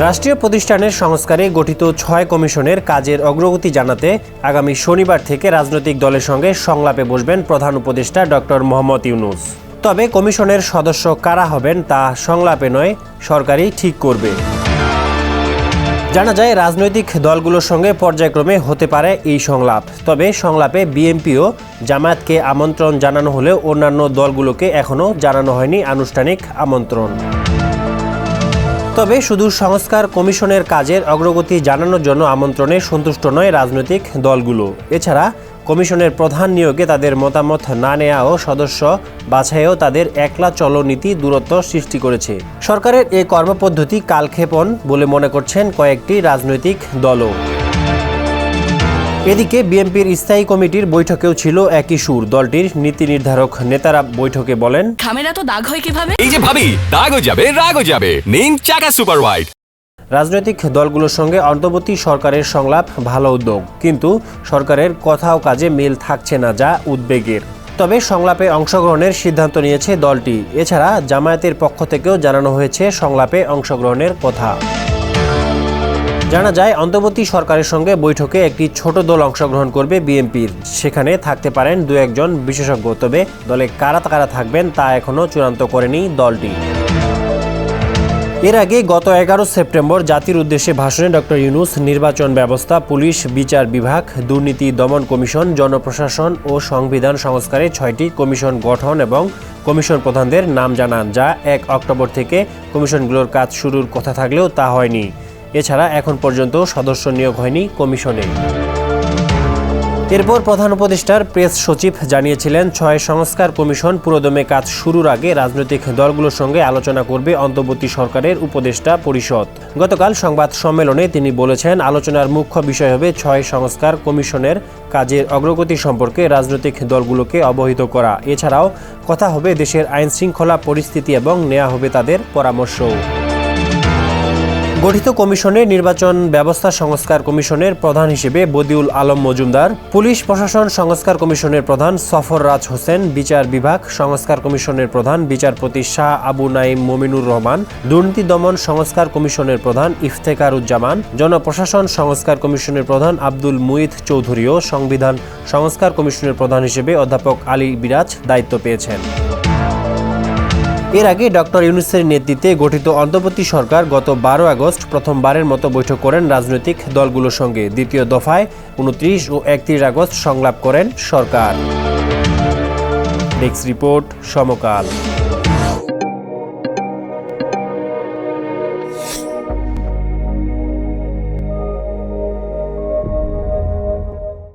রাষ্ট্রীয় প্রতিষ্ঠানের সংস্কারে গঠিত ৬ কমিশনের কাজের অগ্রগতি জানাতে আগামী শনিবার থেকে রাজনৈতিক দলের সঙ্গে সংলাপে বসবেন প্রধান উপদেষ্টা ডক্টর মোহাম্মদ ইউনূস। তবে কমিশনের সদস্য কারা হবেন তা সংলাপে নয়, সরকারই ঠিক করবে। জানা যায় রাজনৈতিক দলগুলোর সঙ্গে পর্যায়ক্রমে হতে পারে এই সংলাপ। তবে সংলাপে বিএনপি ও জামায়াতকে আমন্ত্রণ জানানো হলেও অন্যান্য দলগুলোকে এখনও জানানো হয়নি আনুষ্ঠানিক আমন্ত্রণ। তবে শুধু সংস্কার কমিশনের কাজের অগ্রগতি জানানোর জন্য আমন্ত্রণে সন্তুষ্ট নয় রাজনৈতিক দলগুলো। এছাড়া কমিশনের প্রধান নিয়োগে তাদের মতামত না নেওয়া ও সদস্য বাছাইয়েও তাদের একলা চলনীতি দূরত্ব সৃষ্টি করেছে। সরকারের এই কর্মপদ্ধতি কালক্ষেপণ বলে মনে করছেন কয়েকটি রাজনৈতিক দলও। এদিকে বিএনপির স্থায়ী কমিটির বৈঠকেও ছিল একই সুর। দলটির নীতি নির্ধারক নেতারা বৈঠকে বলেন, খামেরা তো দাগ হয় কিভাবে? এই যে ভাবি, দাগও যাবে রাগও যাবে, নিন চাকা সুপার হোয়াইট। রাজনৈতিক দলগুলোর সঙ্গে অন্তর্বর্তী সরকারের সংলাপ ভালো উদ্যোগ, কিন্তু সরকারের কথা ও কাজে মিল থাকছে না, যা উদ্বেগের। তবে সংলাপে অংশগ্রহণের সিদ্ধান্ত নিয়েছে দলটি। এছাড়া জামায়াতের পক্ষ থেকেও জানানো হয়েছে সংলাপে অংশগ্রহণের কথা। জানা যায় অন্তর্বর্তী সরকারের সঙ্গে বৈঠকে একটি ছোট দল অংশগ্রহণ করবে বিএনপির। সেখানে থাকতে পারেন 2-1 জন বিশেষজ্ঞ। তবে দলে কারা থাকবেন তা এখনও চূড়ান্ত করেনি দলটি। এর আগে গত 11 সেপ্টেম্বর জাতির উদ্দেশ্যে ভাষণে ডক্টর ইউনূস নির্বাচন ব্যবস্থা, পুলিশ, বিচার বিভাগ, দুর্নীতি দমন কমিশন, জনপ্রশাসন ও সংবিধান সংস্কারে 6টি কমিশন গঠন এবং কমিশন প্রধানদের নাম জানান, যা 1 অক্টোবর থেকে কমিশনগুলোর কাজ শুরুর কথা থাকলেও তা হয়নি। এছাড়া এখন পর্যন্ত সদস্য নিয়োগ হয়নি কমিশনে। এরপর প্রধান উপদেষ্টার প্রেস সচিব জানিয়েছিলেন 6 সংস্কার কমিশন পুরোদমে কাজ শুরুর আগে রাজনৈতিক দলগুলোর সঙ্গে আলোচনা করবে অন্তর্বর্তী সরকারের উপদেষ্টা পরিষদ। গতকাল সংবাদ সম্মেলনে তিনি বলেছেন, আলোচনার মুখ্য বিষয় হবে 6 সংস্কার কমিশনের কাজের অগ্রগতি সম্পর্কে রাজনৈতিক দলগুলোকে অবহিত করা। এছাড়াও কথা হবে দেশের আইনশৃঙ্খলা পরিস্থিতি এবং নেওয়া হবে তাদের পরামর্শও। গঠিত কমিশনে নির্বাচন ব্যবস্থা সংস্কার কমিশনের প্রধান হিসেবে বদিউল আলম মজুমদার, পুলিশ প্রশাসন সংস্কার কমিশনের প্রধান সফররাজ হোসেন, বিচার বিভাগ সংস্কার কমিশনের প্রধান বিচারপতি শাহ আবু নাঈম মমিনুর রহমান, দুর্নীতি দমন সংস্কার কমিশনের প্রধান ইফতেখারুজ্জামান, জনপ্রশাসন সংস্কার কমিশনের প্রধান আব্দুল মুঈদ চৌধুরী ও সংবিধান সংস্কার কমিশনের প্রধান হিসেবে অধ্যাপক আলী বিরাজ দায়িত্ব পেয়েছেন। এর আগে ডক্টর ইউনূসের নেতৃত্বে গঠিত অন্তর্বর্তী সরকার গত 12 আগস্ট প্রথমবারের মতো বৈঠক করেন রাজনৈতিক দলগুলোর সঙ্গে। দ্বিতীয় দফায় 29 ও 31 আগস্ট সংলাপ করেন সরকার। ডেস্ক রিপোর্ট, সমকাল।